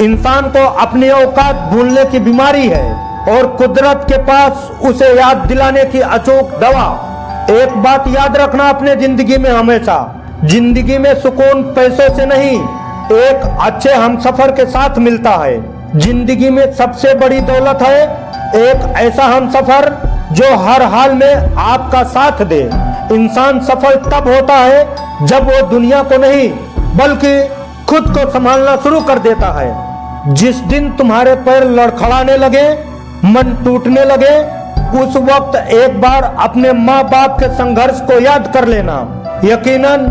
इंसान को अपनी औकात भूलने की बीमारी है और कुदरत के पास उसे याद दिलाने की अचूक दवा। एक बात याद रखना अपने जिंदगी में हमेशा, जिंदगी में सुकून पैसों से नहीं, एक अच्छे हमसफर के साथ मिलता है। जिंदगी में सबसे बड़ी दौलत है एक ऐसा हमसफर जो हर हाल में आपका साथ दे। इंसान सफल तब होता है जब वो दुनिया को नहीं बल्कि खुद को संभालना शुरू कर देता है। जिस दिन तुम्हारे पैर लड़खड़ाने लगे, मन टूटने लगे, उस वक्त एक बार अपने माँ बाप के संघर्ष को याद कर लेना, यकीनन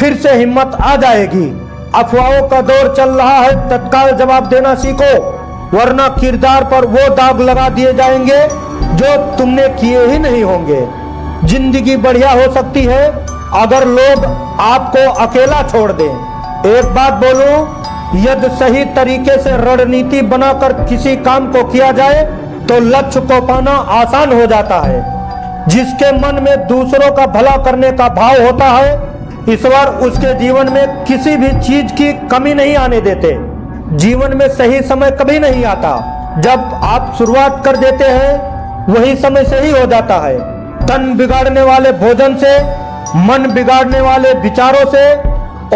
फिर से हिम्मत आ जाएगी। अफवाहों का दौर चल रहा है, तत्काल जवाब देना सीखो, वरना किरदार पर वो दाग लगा दिए जाएंगे जो तुमने किए ही नहीं होंगे। जिंदगी बढ़िया हो सकती है अगर लोग आपको अकेला छोड़ दें। एक बात बोलूं, यदि सही तरीके से रणनीति बनाकर किसी काम को किया जाए तो लक्ष्य को पाना आसान हो जाता है। जिसके मन में दूसरों का भला करने का भाव होता है, ईश्वर उसके जीवन में किसी भी चीज की कमी नहीं आने देते। जीवन में सही समय कभी नहीं आता, जब आप शुरुआत कर देते हैं वही समय सही हो जाता है। तन बिगाड़ने वाले भोजन से, मन बिगाड़ने वाले विचारों से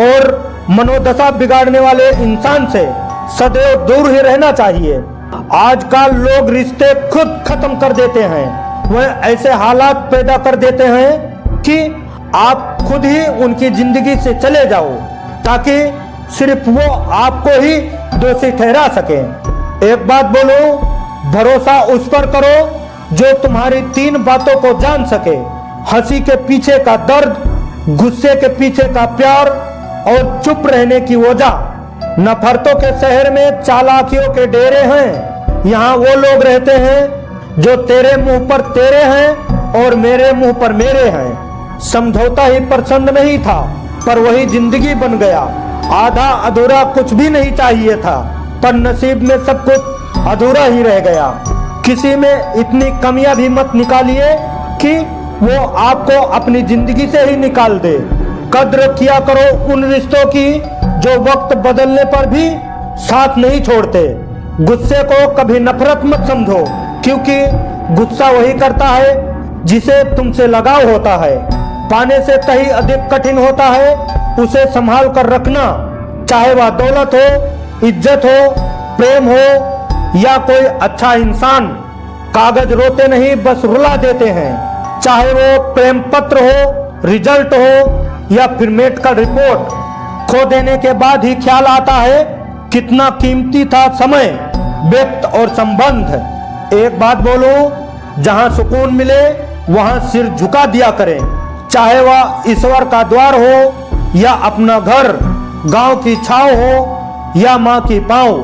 और मनोदशा बिगाड़ने वाले इंसान से सदैव दूर ही रहना चाहिए। आजकल लोग रिश्ते खुद खत्म कर देते हैं, वह ऐसे हालात पैदा कर देते हैं कि आप खुद ही उनकी जिंदगी से चले जाओ ताकि सिर्फ वो आपको ही दोषी ठहरा सके। एक बात बोलो, भरोसा उस पर करो जो तुम्हारी 3 बातों को जान सके, हंसी के पीछे का दर्द, गुस्से के पीछे का प्यार और चुप रहने की वजह। नफरतों के शहर में चालाकियों के डेरे हैं, यहाँ वो लोग रहते हैं जो तेरे मुंह पर तेरे हैं और मेरे मुंह पर मेरे हैं। समझौता ही पसंद नहीं था पर वही जिंदगी बन गया। आधा अधूरा कुछ भी नहीं चाहिए था पर नसीब में सब कुछ अधूरा ही रह गया। किसी में इतनी कमियां भी मत निकालिए कि वो आपको अपनी जिंदगी से ही निकाल दे। कद्र किया करो उन रिश्तों की जो वक्त बदलने पर भी साथ नहीं छोड़ते। गुस्से को कभी नफरत मत समझो, क्योंकि गुस्सा वही करता है जिसे तुमसे लगाव होता है। पाने से कहीं अधिक कठिन होता है उसे संभाल कर रखना, चाहे वह दौलत हो, इज्जत हो, प्रेम हो या कोई अच्छा इंसान। कागज रोते नहीं बस रुला देते हैं, चाहे वो प्रेम पत्र हो, रिजल्ट हो या फिर मेडिकल रिपोर्ट। खो देने के बाद ही ख्याल आता है कितना कीमती था समय, व्यक्त और संबंध। एक बात बोलो, जहां सुकून मिले वहां सिर झुका दिया करें, चाहे वह ईश्वर का द्वार हो या अपना घर, गांव की छाव हो या माँ की पाँव।